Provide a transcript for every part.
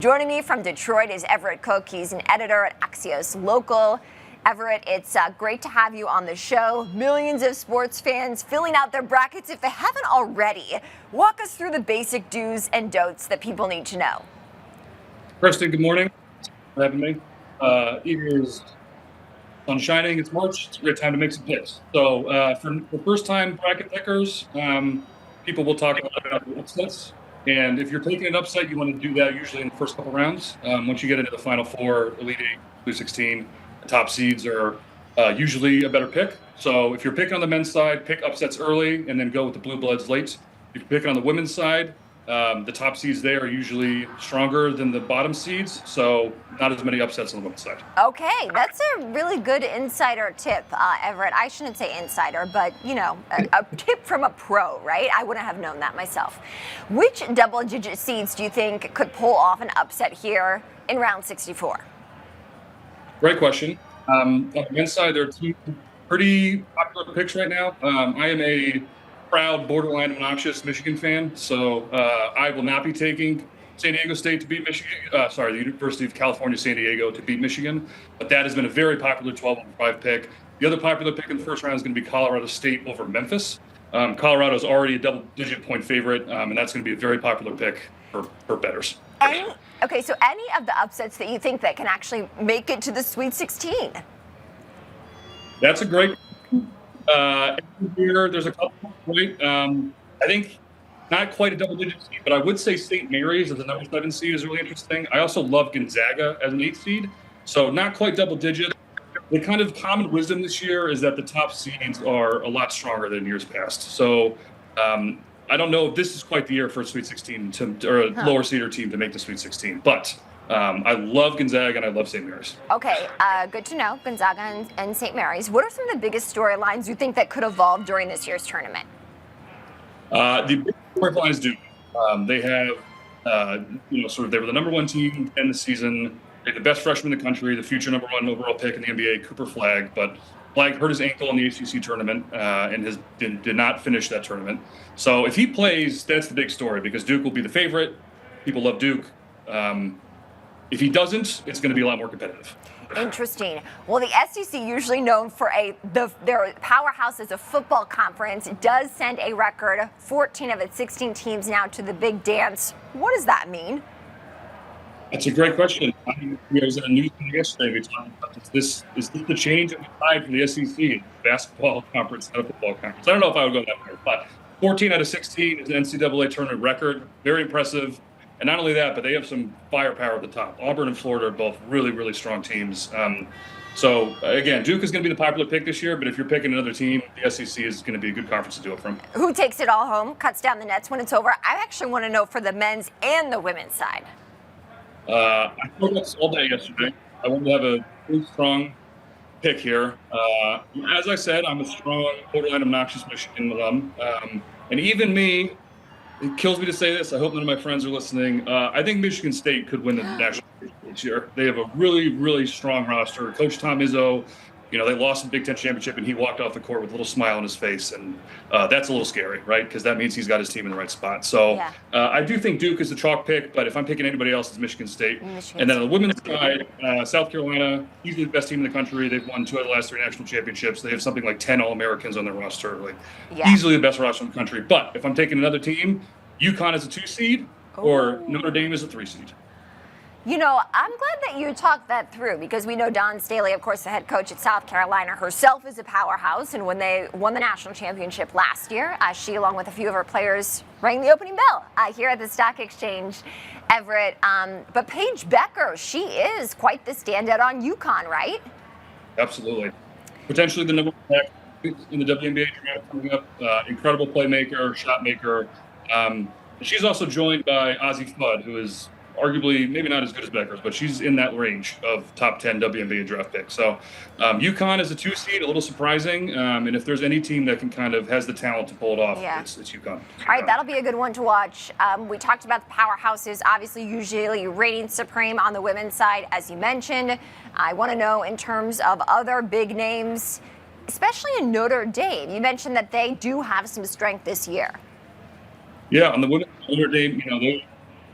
Joining me from Detroit is Everett Cook. He's an editor at Axios Local. Everett, it's great to have you on the show. Millions of sports fans filling out their brackets if they haven't already. Walk us through the basic do's and don'ts that people need to know. Kristen, good morning. Thanks for having me. It is sun shining. It's March. It's a great time to make some picks. So for first-time bracket pickers, people will talk about the upsets. And if you're taking an upset, you want to do that usually in the first couple rounds. Once you get into the Final Four, Elite Eight, Elite 16, the top seeds are usually a better pick. So if you're picking on the men's side, pick upsets early and then go with the blue bloods late. If you're picking on the women's side, the top seeds there are usually stronger than the bottom seeds, so not as many upsets on the women's side. Okay, that's a really good insider tip, Everett. I shouldn't say insider, but, you know, a tip from a pro, right? I wouldn't have known that myself. Which double-digit seeds do you think could pull off an upset here in round 64? Great question. On the men's side, there are two pretty popular picks right now. I am a proud, borderline obnoxious Michigan fan, so I will not be taking San Diego State to beat Michigan. The University of California, San Diego to beat Michigan. But that has been a very popular 12-5 pick. The other popular pick in the first round is going to be Colorado State over Memphis. Colorado is already a double-digit point favorite, and that's going to be a very popular pick for bettors. Okay, so any of the upsets that you think that can actually make it to the Sweet 16? That's a great. Here, there's a couple, right? I think not quite a double-digit seed, but I would say St. Mary's as a number 7 seed is really interesting. I also love Gonzaga as an 8 seed, so not quite double-digit. The kind of common wisdom this year is that the top seeds are a lot stronger than years past. So I don't know if this is quite the year for a Sweet 16 or a lower seeder team to make the Sweet 16, but I love Gonzaga and I love St. Mary's. Okay, good to know, Gonzaga and St. Mary's. What are some of the biggest storylines you think that could evolve during this year's tournament? The big storyline is Duke. They have, they were the number 1 team in the season. They're the best freshman in the country, the future number 1 overall pick in the NBA, Cooper Flagg. But Flagg hurt his ankle in the ACC tournament and did not finish that tournament. So if he plays, that's the big story because Duke will be the favorite. People love Duke. If he doesn't, it's going to be a lot more competitive. Interesting. Well, the SEC, usually known for their powerhouse as a football conference, does send a record 14 of its 16 teams now to the big dance. What does that mean? That's a great question. I was in a news thing yesterday. We talked about this. Is this the change of the tide from the SEC, basketball conference, not a football conference? I don't know if I would go that way, but 14 out of 16 is an NCAA tournament record. Very impressive. And not only that, but they have some firepower at the top. Auburn and Florida are both really, really strong teams. So, again, Duke is going to be the popular pick this year, but if you're picking another team, the SEC is going to be a good conference to do it from. Who takes it all home, cuts down the nets when it's over? I actually want to know for the men's and the women's side. I thought this all day yesterday. I wanted to have a really strong pick here. As I said, I'm a strong, borderline obnoxious Michigan alum. And even me, it kills me to say this. I hope none of my friends are listening. I think Michigan State could win the national championship this year. They have a really, really strong roster. Coach Tom Izzo, they lost the Big Ten championship, and he walked off the court with a little smile on his face, and that's a little scary, right? Because that means he's got his team in the right spot. So I do think Duke is the chalk pick, but if I'm picking anybody else, it's Michigan State. And then on the women's side, South Carolina, easily the best team in the country. They've won 2 out of the last 3 national championships. They have something like 10 All-Americans on their roster, easily the best roster in the country. But if I'm taking another team, UConn is a 2 seed, or Notre Dame is a 3 seed. I'm glad that you talked that through because we know Dawn Staley, of course, the head coach at South Carolina herself, is a powerhouse. And when they won the national championship last year, she, along with a few of her players, rang the opening bell here at the Stock Exchange, Everett. But Paige Becker, she is quite the standout on UConn, right? Absolutely. Potentially the number 1 pick in the WNBA draft coming up. Incredible playmaker, shot maker. She's also joined by Ozzie Fudd, who is arguably maybe not as good as Becker's, but she's in that range of top 10 WNBA draft picks. So UConn is a 2 seed, a little surprising. And if there's any team that can kind of has the talent to pull it off, it's UConn. All right, that'll be a good one to watch. We talked about the powerhouses, obviously usually reigning supreme on the women's side, as you mentioned. I want to know in terms of other big names, especially in Notre Dame. You mentioned that they do have some strength this year. Yeah, on the women's Notre Dame,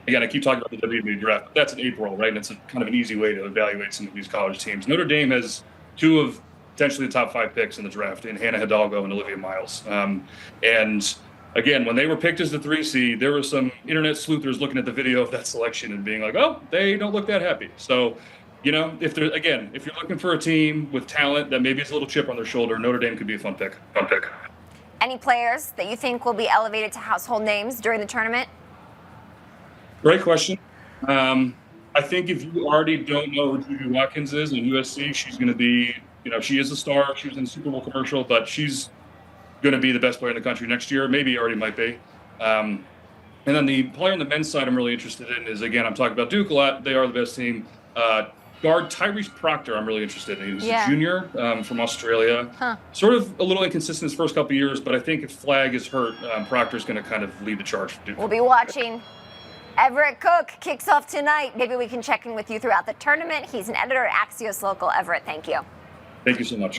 again, I keep talking about the WNBA draft, but that's in April, right? And it's kind of an easy way to evaluate some of these college teams. Notre Dame has two of potentially the top 5 picks in the draft in Hannah Hidalgo and Olivia Miles. And again, when they were picked as the 3 seed, there were some internet sleuthers looking at the video of that selection and being like, oh, they don't look that happy. So, if you're looking for a team with talent that maybe is a little chip on their shoulder, Notre Dame could be a fun pick. Any players that you think will be elevated to household names during the tournament? Great question. I think if you already don't know who Juju Watkins is in USC, she's going to be, she is a star. She was in the Super Bowl commercial, but she's going to be the best player in the country next year. Maybe already might be. And then the player on the men's side I'm really interested in is, again, I'm talking about Duke a lot. They are the best team. Guard Tyrese Proctor, I'm really interested in. He's a junior from Australia. Sort of a little inconsistent his first couple of years, but I think if Flagg is hurt, Proctor's going to kind of lead the charge for Duke. We'll be watching. Everett Cook kicks off tonight. Maybe we can check in with you throughout the tournament. He's an editor at Axios Local. Everett, thank you. Thank you so much.